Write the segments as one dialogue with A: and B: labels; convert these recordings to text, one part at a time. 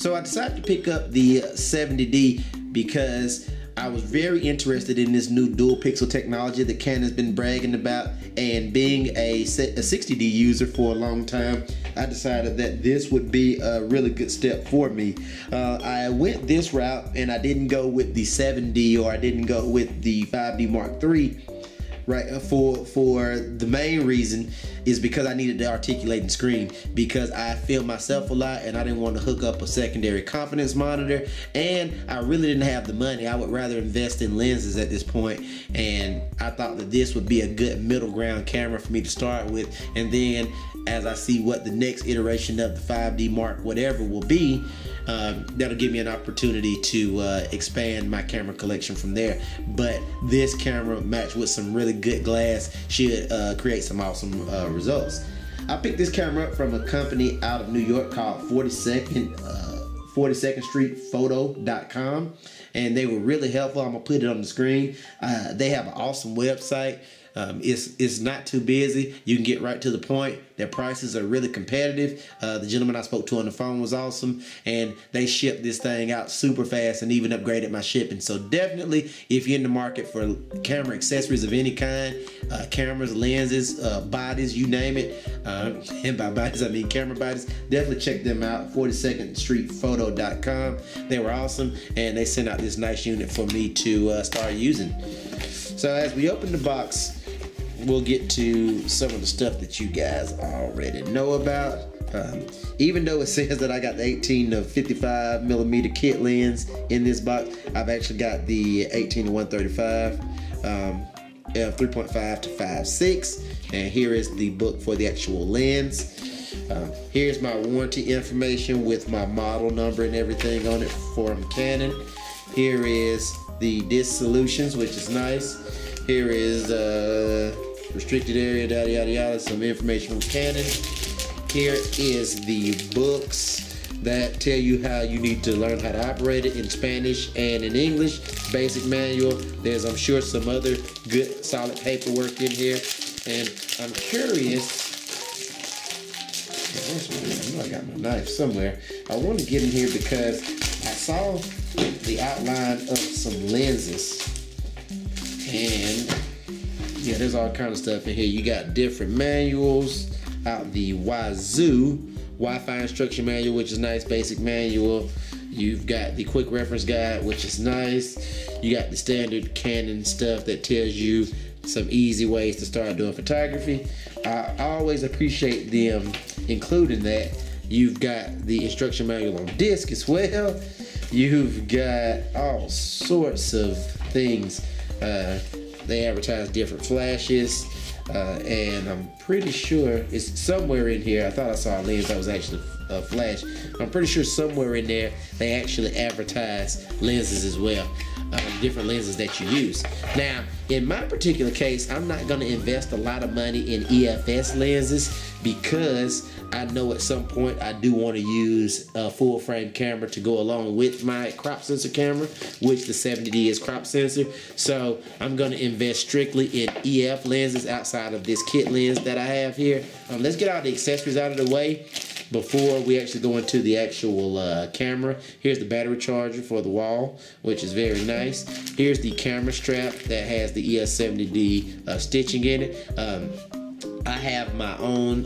A: So I decided to pick up the 70D because I was very interested in this new dual pixel technology that Canon's been bragging about, and being a 60D user for a long time, I decided that this would be a really good step for me. I went this route and I didn't go with the 7D, or I didn't go with the 5D Mark III. Right, for the main reason is because I needed the articulating screen, because I film myself a lot and I didn't want to hook up a secondary confidence monitor, and I really didn't have the money. I would rather invest in lenses at this point, and I thought that this would be a good middle ground camera for me to start with, and then as I see what the next iteration of the 5D Mark whatever will be, that'll give me an opportunity to expand my camera collection from there. But this camera matched with some really good glass should create some awesome results. I picked this camera up from a company out of New York called 42nd Street Photo.com, and they were really helpful. I'm gonna put it on the screen. They have an awesome website. It's not too busy. You can get right to the point. Their prices are really competitive. The gentleman I spoke to on the phone was awesome, and they shipped this thing out super fast and even upgraded my shipping. So definitely, if you're in the market for camera accessories of any kind, cameras, lenses, bodies, you name it, and by bodies I mean camera bodies, definitely check them out. 42nd Street Photo.com. They were awesome, and they sent out this nice unit for me to start using. So as we open the box, we'll get to some of the stuff that you guys already know about. Even though it says that I got the 18 to 55 millimeter kit lens in this box, I've actually got the 18 to 135, f3.5 to 5.6, and here is the book for the actual lens. Here's my warranty information with my model number and everything on it from Canon. Here is the disc solutions, which is nice. Here is restricted area, yada yada yada, some information from Canon. Here is the books that tell you how you need to learn how to operate it in Spanish and in English. Basic manual. There's, I'm sure, some other good solid paperwork in here. And I'm curious, I know I got my knife somewhere. I want to get in here because I saw the outline of some lenses, and yeah, there's all kind of stuff in here. You got different manuals out the wazoo. Wi-Fi instruction manual, which is nice, basic manual. You've got the quick reference guide, which is nice. You got the standard Canon stuff that tells you some easy ways to start doing photography. I always appreciate them including that. You've got the instruction manual on disc as well. You've got all sorts of things. They advertise different flashes, and I'm pretty sure it's somewhere in here. I thought I saw a lens that was actually a flash. I'm pretty sure somewhere in there they actually advertise lenses as well, different lenses that you use. Now, in my particular case, I'm not going to invest a lot of money in EFS lenses because I know at some point I do want to use a full frame camera to go along with my crop sensor camera, which the 70D is crop sensor. So I'm going to invest strictly in EF lenses outside of this kit lens that I have here. Let's get all the accessories out of the way before we actually go into the actual camera. Here's the battery charger for the wall, which is very nice. Here's the camera strap that has the ES70D stitching in it. I have my own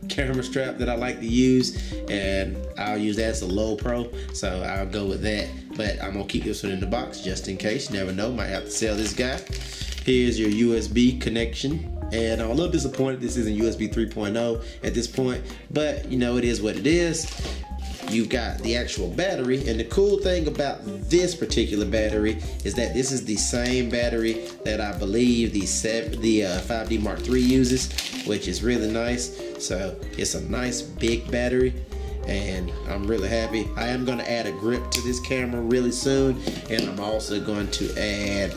A: camera strap that I like to use, and I'll use that as a low pro, so I'll go with that. But I'm gonna keep this one in the box just in case. You never know, might have to sell this guy. Here's your USB connection. And I'm a little disappointed this isn't USB 3.0 at this point, but you know, it is what it is. You've got the actual battery, and the cool thing about this particular battery is that this is the same battery that I believe the 5D Mark III uses, which is really nice. So it's a nice big battery, and I'm really happy. I am going to add a grip to this camera really soon, and I'm also going to add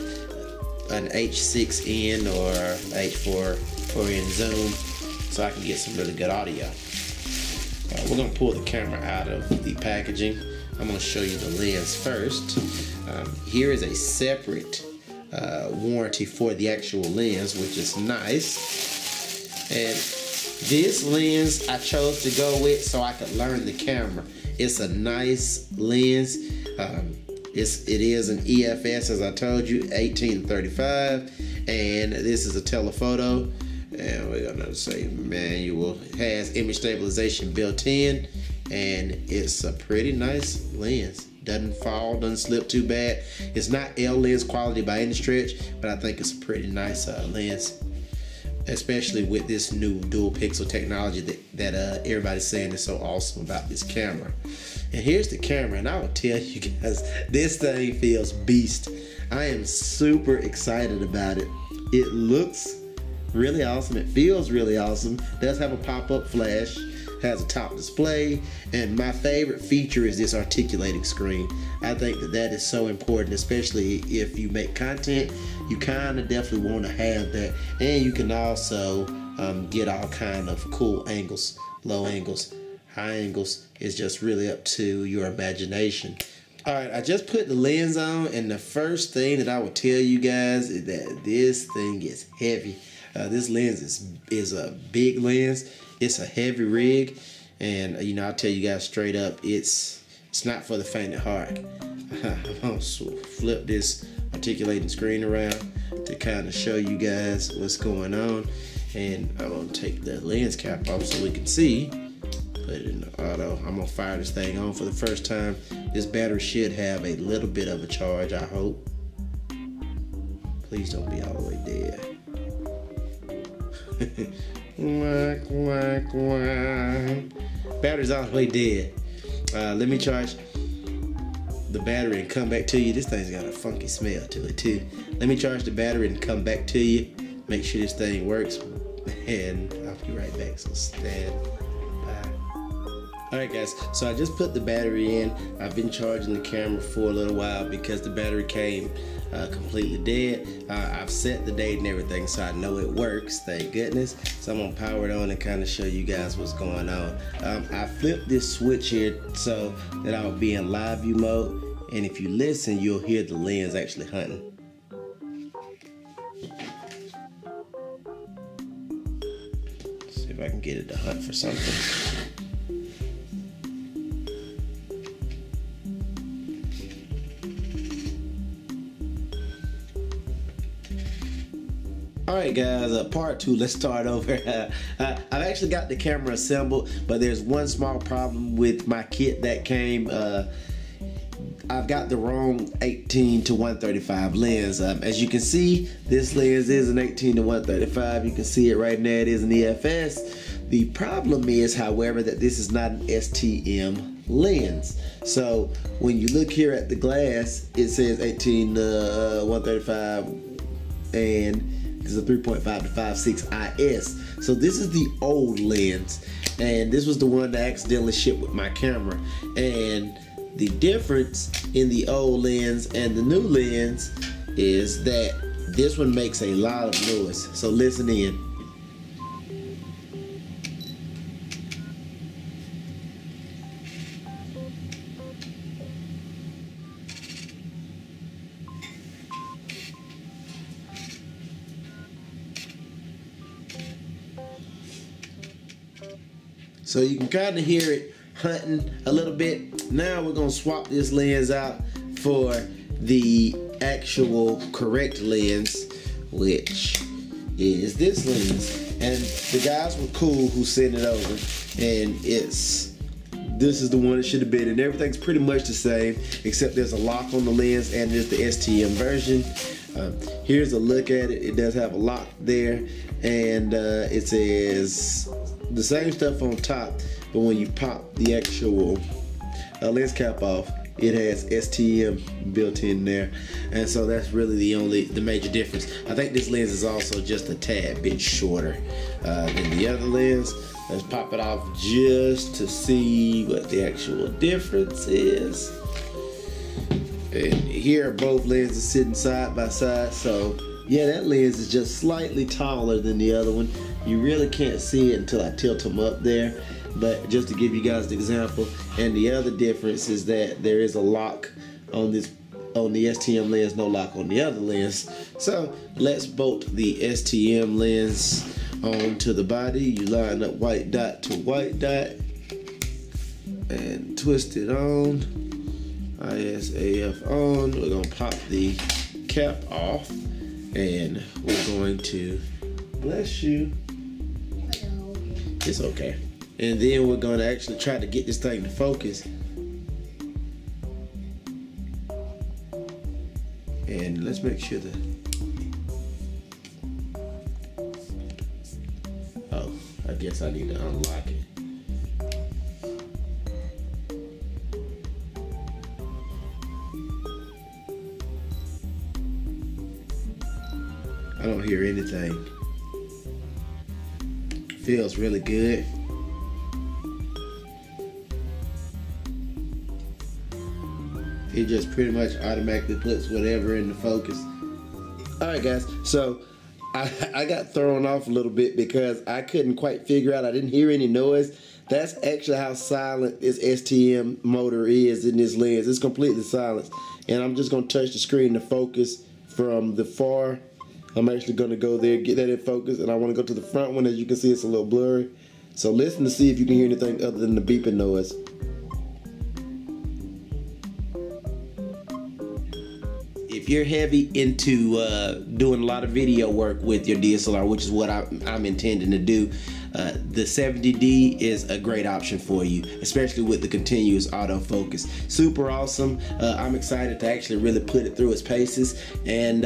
A: an H6N or H4N zoom so I can get some really good audio. We're going to pull the camera out of the packaging. I'm going to show you the lens first. Here is a separate warranty for the actual lens, which is nice. And this lens I chose to go with so I could learn the camera. It's a nice lens. It is an EFS, as I told you, 1835, and this is a telephoto. And we're gonna say manual. It has image stabilization built in, and it's a pretty nice lens. Doesn't fall, doesn't slip too bad. It's not L lens quality by any stretch, but I think it's a pretty nice lens, especially with this new dual pixel technology that everybody's saying is so awesome about this camera. And here's the camera, and I will tell you guys, this thing feels beast. I am super excited about it. It looks really awesome. It feels really awesome. It does have a pop-up flash, has a top display, and my favorite feature is this articulating screen. I think that is so important, especially if you make content. You kind of definitely want to have that, and you can also get all kind of cool angles, low angles, high angles. It's just really up to your imagination. All right, I just put the lens on, and the first thing that I will tell you guys is that this thing is heavy. This lens is a big lens. It's a heavy rig, and you know, I'll tell you guys straight up, it's not for the faint of heart. I'm gonna flip this articulating screen around to kind of show you guys what's going on, and I'm gonna take the lens cap off so we can see. Put it in the auto. I'm gonna fire this thing on for the first time. This battery should have a little bit of a charge, I hope. Please don't be all the way dead. Quack, quack, quack. Battery's all the way dead. Let me charge the battery and come back to you. This thing's got a funky smell to it too. Let me charge the battery and come back to you. Make sure this thing works, and I'll be right back. So stand by. Alright guys, so I just put the battery in. I've been charging the camera for a little while because the battery came completely dead. I've set the date and everything, so I know it works, thank goodness. So I'm gonna power it on and kind of show you guys what's going on. I flipped this switch here so that I'll be in live view mode, and if you listen, you'll hear the lens actually hunting. See if I can get it to hunt for something. Alright guys, part 2, let's start over. I've actually got the camera assembled, but there's one small problem with my kit that came. I've got the wrong 18 to 135 lens. As you can see, this lens is an 18 to 135. You can see it right now, it is an EFS. The problem is, however, that this is not an STM lens. So when you look here at the glass, it says 18 to 135, and this is a 3.5 to 5.6 IS. So this is the old lens, and this was the one that accidentally shipped with my camera. And the difference in the old lens and the new lens is that this one makes a lot of noise. So listen in. So you can kind of hear it hunting a little bit. Now we're gonna swap this lens out for the actual correct lens, which is this lens. And the guys were cool who sent it over, and this is the one it should have been, and everything's pretty much the same, except there's a lock on the lens and there's the STM version. Here's a look at it. It does have a lock there, and it says the same stuff on top, but when you pop the actual lens cap off, it has STM built in there, and so that's really the major difference. I think this lens is also just a tad bit shorter than the other lens. Let's pop it off just to see what the actual difference is. And here both lenses sitting side by side, so yeah, that lens is just slightly taller than the other one. You really can't see it until I tilt them up there, but just to give you guys the example. And the other difference is that there is a lock on the STM lens, no lock on the other lens. So let's bolt the STM lens onto the body. You line up white dot to white dot, and twist it on. ISAF on. We're gonna pop the cap off, and we're going to, bless you. It's okay. And then we're gonna actually try to get this thing to focus. And let's make sure that, oh, I guess I need to unlock it. I don't hear anything. Feels really good. It just pretty much automatically puts whatever in the focus. All right, guys, so I got thrown off a little bit because I couldn't quite figure out, I didn't hear any noise. That's actually how silent this STM motor is in this lens. It's completely silent. And I'm just gonna touch the screen to focus from the far. I'm actually gonna go there, get that in focus, and I wanna go to the front one. As you can see, it's a little blurry. So listen to see if you can hear anything other than the beeping noise. If you're heavy into doing a lot of video work with your DSLR, which is what I'm intending to do, the 70D is a great option for you, especially with the continuous autofocus. Super awesome. I'm excited to actually really put it through its paces, and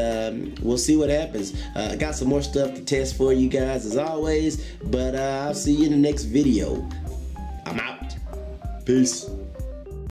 A: we'll see what happens. I got some more stuff to test for you guys as always, but I'll see you in the next video. I'm out. Peace.